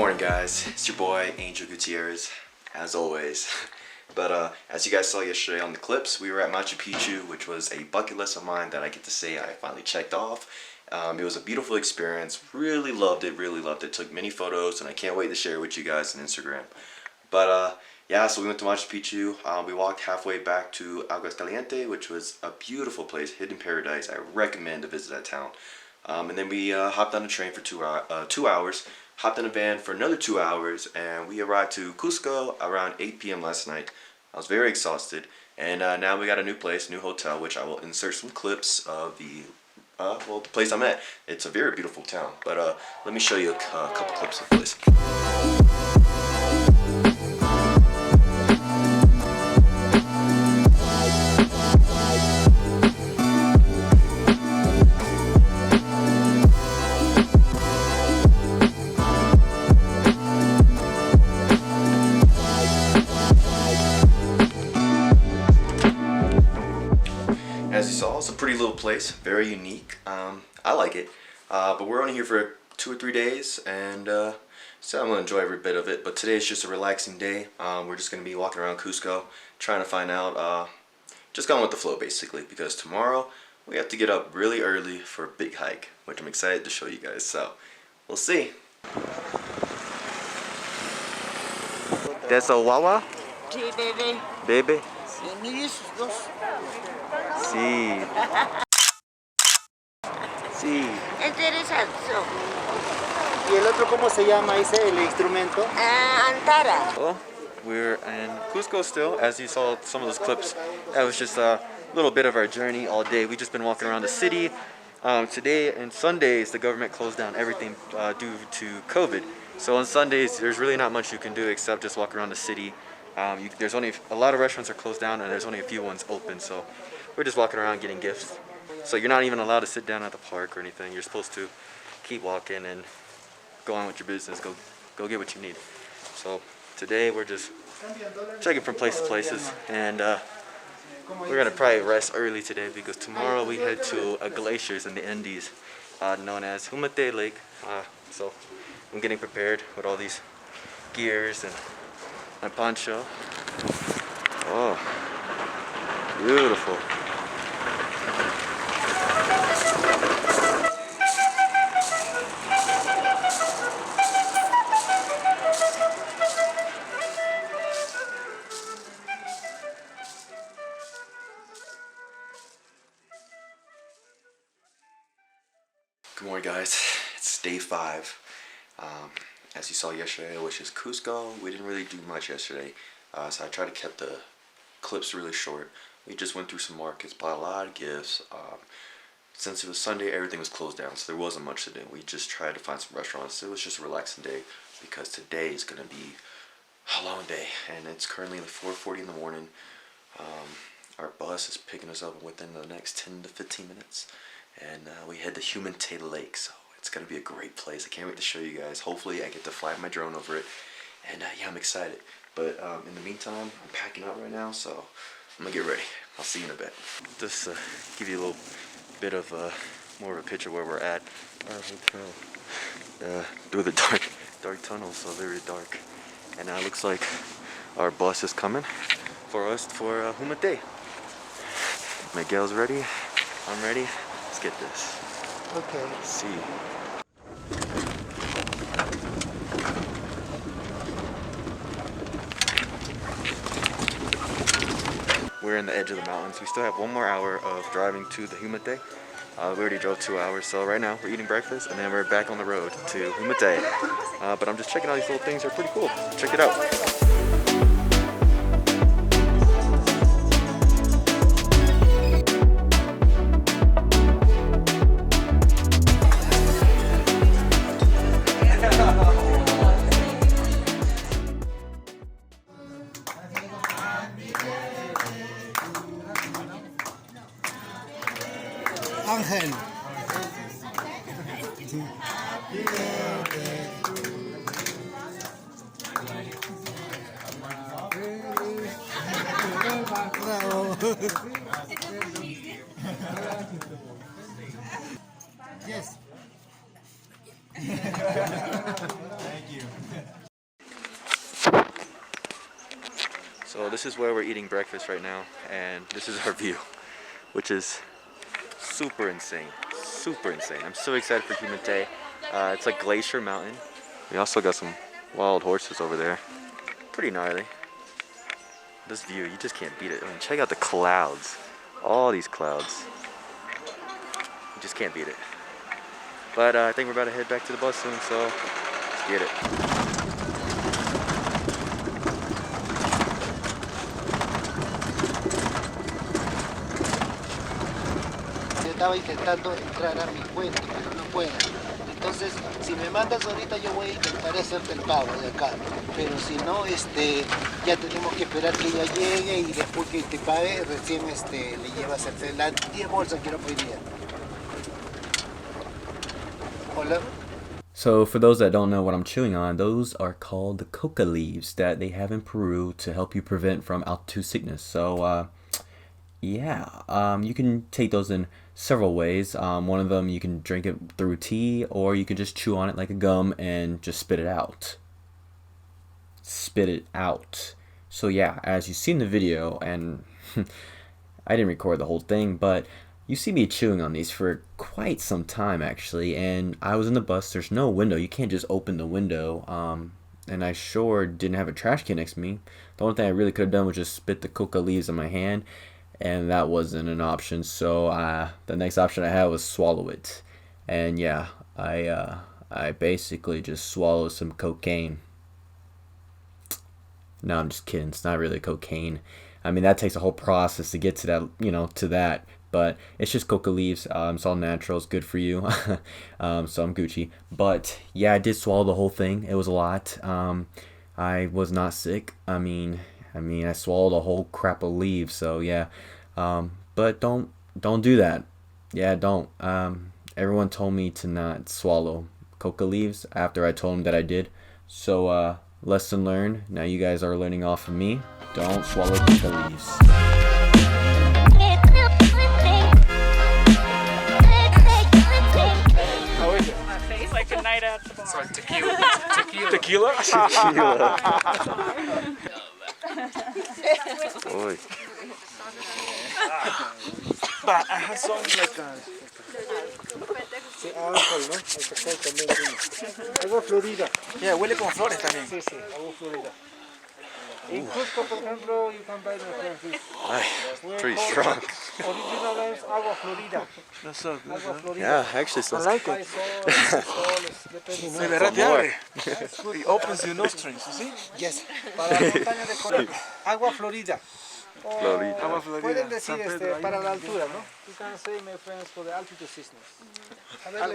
morning, guys. It's your boy Angel Gutierrez, as always. But as you guys saw yesterday on the clips, we were at Machu Picchu, which was a bucket list of mine that I get to say I finally checked off. It was a beautiful experience. Really loved it. Really loved it. Took many photos, and I can't wait to share with you guys on Instagram. But yeah, so we went to Machu Picchu. We walked halfway back to Aguascalientes, which was a beautiful place, hidden paradise. I recommend to visit that town. And then we hopped on a train for 2 hours, hopped in a van for another 2 hours, and we arrived to Cusco around 8 p.m. last night. I was very exhausted, and now we got a new place, new hotel, which I will insert some clips of the place I'm at. It's a very beautiful town, but let me show you a couple clips of the place. As you saw, it's a pretty little place, very unique. I like it, but we're only here for 2 or 3 days, and so I'm gonna enjoy every bit of it. But today is just a relaxing day. We're just gonna be walking around Cusco, trying to find out, just going with the flow basically, because tomorrow we have to get up really early for a big hike, which I'm excited to show you guys. So we'll see. That's a Wawa? Sí, bebé. Baby? Y mire sus dos. Sí. Sí. Interesante. ¿Y el otro cómo se llama ese, el instrumento? Antara. Well, we're in Cusco still. As you saw some of those clips, that was just a little bit of our journey all day. We've just been walking around the city. Today and Sundays, the government closed down everything due to COVID. So on Sundays, there's really not much you can do except just walk around the city. There's only a lot of restaurants are closed down, and there's only a few ones open. So we're just walking around getting gifts. So you're not even allowed to sit down at the park or anything. You're supposed to keep walking and go on with your business. Go get what you need. So today we're just checking from place to places, and we're gonna probably rest early today because tomorrow we head to a glaciers in the Andes, known as Humantay Lake. So I'm getting prepared with all these gears and my poncho. Oh, beautiful. Good morning, guys. It's day 5. As you saw yesterday, which is Cusco, we didn't really do much yesterday, so I tried to keep the clips really short. We just went through some markets, bought a lot of gifts. Since it was Sunday, everything was closed down, so there wasn't much to do. We just tried to find some restaurants. It was just a relaxing day because today is going to be a long day, and it's currently like 4:40 in the morning. Our bus is picking us up within the next 10 to 15 minutes, and we head to Humantay Lake, so it's going to be a great place. I can't wait to show you guys. Hopefully I get to fly my drone over it, and yeah, I'm excited. But in the meantime, I'm packing up right now, so I'm going to get ready. I'll see you in a bit. Just give you a little bit of more of a picture where we're at. Our hotel. Through the dark tunnel, so very dark. And now it looks like our bus is coming for us for Humantay. Miguel's ready. I'm ready. Let's get this. Okay. Let's see. We're in the edge of the mountains. We still have 1 more hour of driving to the Humantay. We already drove 2 hours, so right now we're eating breakfast and then we're back on the road to Humantay. But I'm just checking out these little things. They're pretty cool. Check it out. Ángel. Bravo. Yes. Thank you. So this is where we're eating breakfast right now, and this is our view, which is super insane. Super insane. I'm so excited for Humantay. It's like Glacier Mountain. We also got some wild horses over there. Pretty gnarly. This view, you just can't beat it. I mean, check out the clouds. All these clouds. You just can't beat it. But I think we're about to head back to the bus soon, so let's get it. Yo estaba intentando entrar a mi cuenta, pero no puedo. Entonces, si me mandas ahorita, yo voy a intentar hacerte el pago de acá. Pero si no, ya tenemos que esperar que ella llegue y después que te pague, recién le llevas las 10 bolsas quiero pedir. Hola. So for those that don't know what I'm chewing on, those are called the Coca leaves that they have in Peru to help you prevent from altitude sickness. So yeah, you can take those in several ways. One of them, you can drink it through tea, or you can just chew on it like a gum and just spit it out. Spit it out. So yeah, as you see in the video, and I didn't record the whole thing, but you see me chewing on these for quite some time actually, and I was in the bus. There's no window. You can't just open the window. And I sure didn't have a trash can next to me. The only thing I really could have done was just spit the coca leaves in my hand, and that wasn't an option. So the next option I had was swallow it. And yeah, I basically just swallowed some cocaine. No, I'm just kidding. It's not really cocaine. I mean, that takes a whole process to get to that, to that. But it's just coca leaves. It's all natural. It's good for you. So I'm Gucci. But yeah, I did swallow the whole thing. It was a lot. I was not sick. I mean, I swallowed a whole crap of leaves. So yeah. But don't do that. Yeah, don't. Everyone told me to not swallow coca leaves after I told them that I did. So lesson learned. Now you guys are learning off of me. Don't swallow coca leaves. Like a night at the bar. Sorry, tequila. Boy. But I had some like Sí, alcohol, ¿no? El café también tiene. Agua florida. yeah, huele como flores también. Sí, sí, agua florida. In Cusco, por ejemplo, you can buy this. Pretty strong. Original is agua florida. That's so good. Agua florida. Yeah, actually, I like it. Se derrite abre. It opens your nostrils, you see? Yes. Para la montaña de Coca. Agua florida. Florida. Agua Florida. Pueden decir San Pedro, ahí. para la altura, ¿no? You can say, my friends, for the altitude sickness. A ver,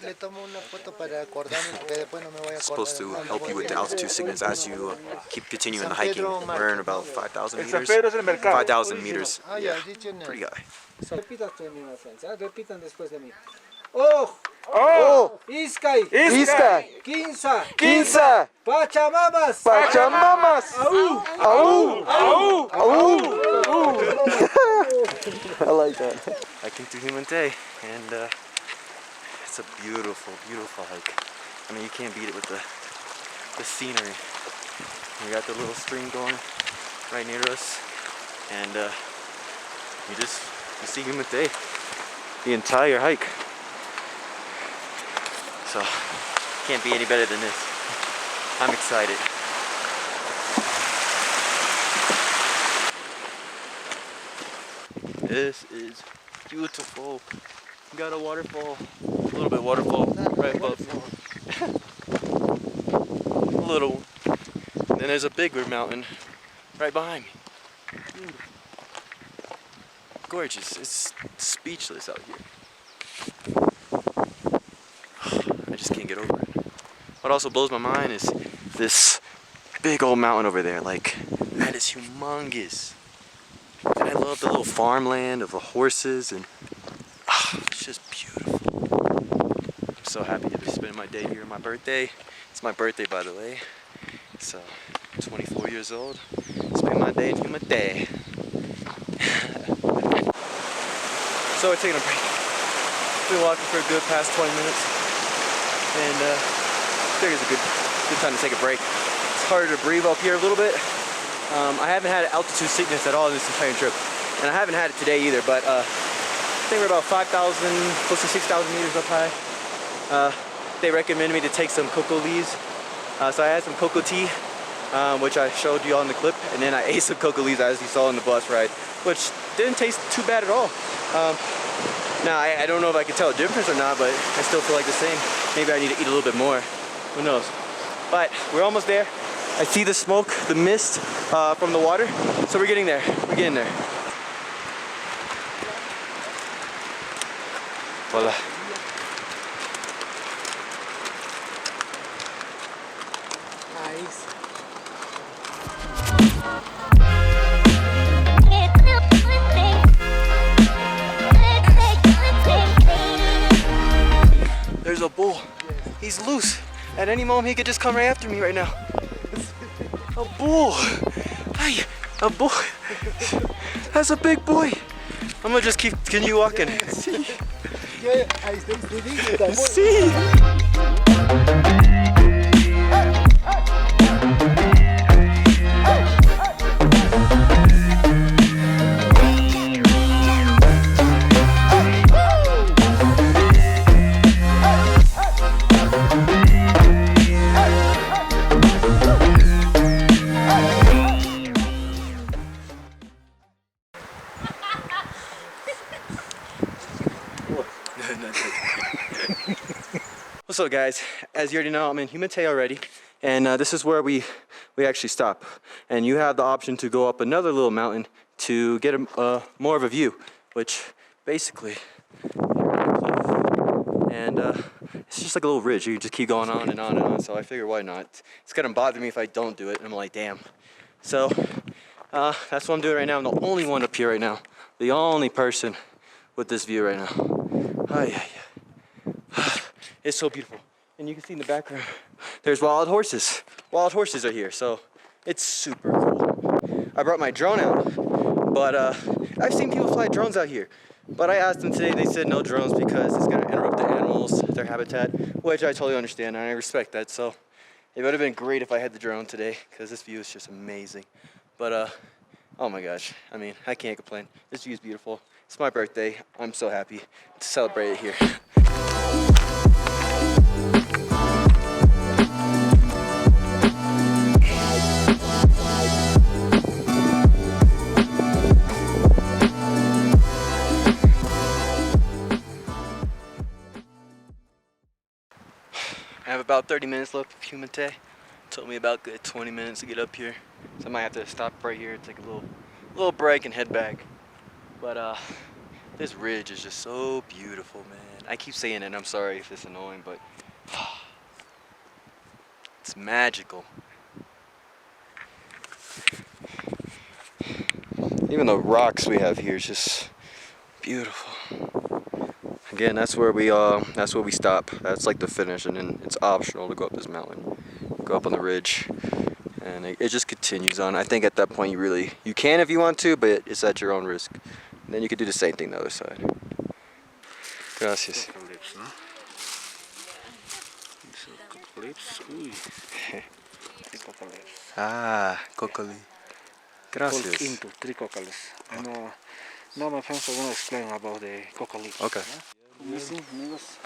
le tomo una foto para acordarme, porque después no me voy a acordar. Supposed to help you with the altitude sickness as you keep continuing the hiking. We're in about 5,000 El San meters. Pedro es el mercado. 5,000 meters. Ah, Yeah, yeah, did you know? pretty high. So, repitan to me, my friends. Repitan después de mí. Oh, Oh, Iskay, Iskay, Quinza, Quinza, Pachamamas, Pachamamas, Aú, Aú, Aú, Aú. I like that. Hiking through Humantay, and it's a beautiful, beautiful hike. I mean, you can't beat it with the scenery. We got the little stream going right near us, and you see Humantay the entire hike. So, can't be any better than this. I'm excited. This is beautiful. We got a waterfall, a little bit waterfall right above. A little. Then there's a bigger mountain right behind me. Gorgeous. It's speechless out here. I just can't get over it. What also blows my mind is this big old mountain over there. Like, that is humongous. And I love the little farmland of the horses, and it's just beautiful. I'm so happy to be spending my day here on my birthday. It's my birthday, by the way. So, 24 years old. Spending my day in Humantay. So we're taking a break. Been walking for a good past 20 minutes. And I figure it's a good time to take a break. It's harder to breathe up here a little bit, I haven't had altitude sickness at all this entire trip, and I haven't had it today either. But I think we're about 5,000, close to 6,000 meters up high. They recommended me to take some cocoa leaves, so I had some cocoa tea, which I showed you all in the clip, and then I ate some cocoa leaves as you saw in the bus ride, which didn't taste too bad at all. Now I don't know if I can tell a difference or not, but I still feel like the same. Maybe I need to eat a little bit more. Who knows? But we're almost there. I see the smoke, the mist from the water. So we're getting there. We're getting there. Voila. Nice. There's a bull. He's loose. At any moment he could just come right after me right now. A bull. Hey, a bull. That's a big boy. I'm gonna just continue walking. See? See? What's up, guys? As you already know, I'm in Humantay already, and this is where we actually stop. And you have the option to go up another little mountain to get more of a view, which basically and it's just like a little ridge. You can just keep going on and on and on. So I figured, why not? It's gonna bother me if I don't do it. And I'm like, damn. So that's what I'm doing right now. I'm the only one up here right now. The only person with this view right now. Oh yeah. It's so beautiful. And you can see in the background, there's wild horses. Wild horses are here, so it's super cool. I brought my drone out, but I've seen people fly drones out here. But I asked them today, they said no drones because it's gonna interrupt the animals, their habitat, which I totally understand and I respect that. So it would have been great if I had the drone today because this view is just amazing. But oh my gosh, I mean, I can't complain. This view is beautiful. It's my birthday. I'm so happy to celebrate it here. I have about 30 minutes left of Humantay. Took me about good 20 minutes to get up here. So I might have to stop right here, take a little break and head back. But this ridge is just so beautiful, man. I keep saying it and I'm sorry if it's annoying, but it's magical. Even the rocks we have here is just beautiful. Again, that's where we stop. That's like the finish, and then it's optional to go up this mountain, go up on the ridge, and it just continues on. I think at that point you can if you want to, but it's at your own risk. And then you could do the same thing the other side. Gracias. Coca lips, no? So coca lips. Uy. Coca lips. Ah, coca leaf. Gracias. Into 3 coca lips. And now my friends are going to explain about the coca lips. Okay. You see, amigos?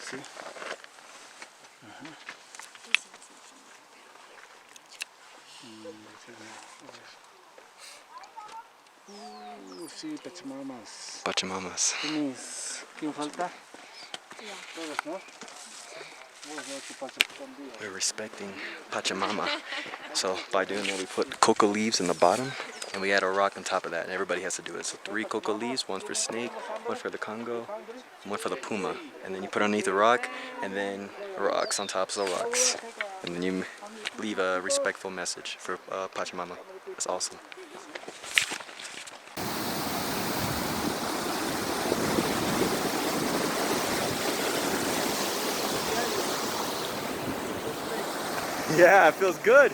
See? Sí, Pachamamas. Pachamamas. ¿Quién falta? Todos, ¿no? We're respecting Pachamama. So by doing that, we put coca leaves in the bottom, and we add a rock on top of that, and everybody has to do it. So 3 coca leaves, 1 for snake, 1 for the Congo, and 1 for the puma. And then you put underneath a rock, and then rocks on top of the rocks. And then you leave a respectful message for Pachamama. That's awesome. Yeah, it feels good.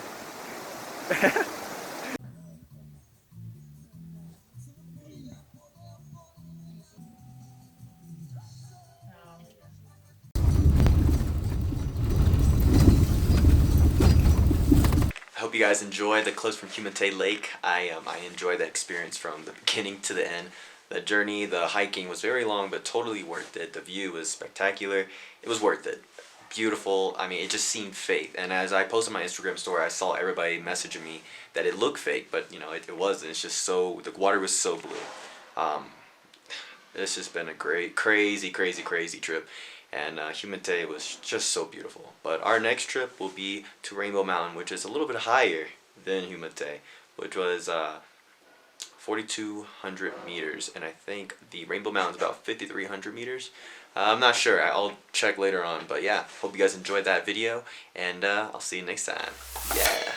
you guys enjoyed the clips from Humantay Lake. I enjoyed the experience from the beginning to the end. The journey, the hiking was very long, but totally worth it. The view was spectacular. It was worth it. Beautiful. I mean, it just seemed fake. And as I posted my Instagram story, I saw everybody messaging me that it looked fake, but you know, it wasn't. It's just so, the water was so blue. It's just been a great, crazy trip. And Humantay was just so beautiful. But our next trip will be to Rainbow Mountain, which is a little bit higher than Humantay, which was 4,200 meters, and I think the Rainbow Mountain is about 5,300 meters. I'm not sure. I'll check later on. But yeah, hope you guys enjoyed that video, and I'll see you next time. Yeah.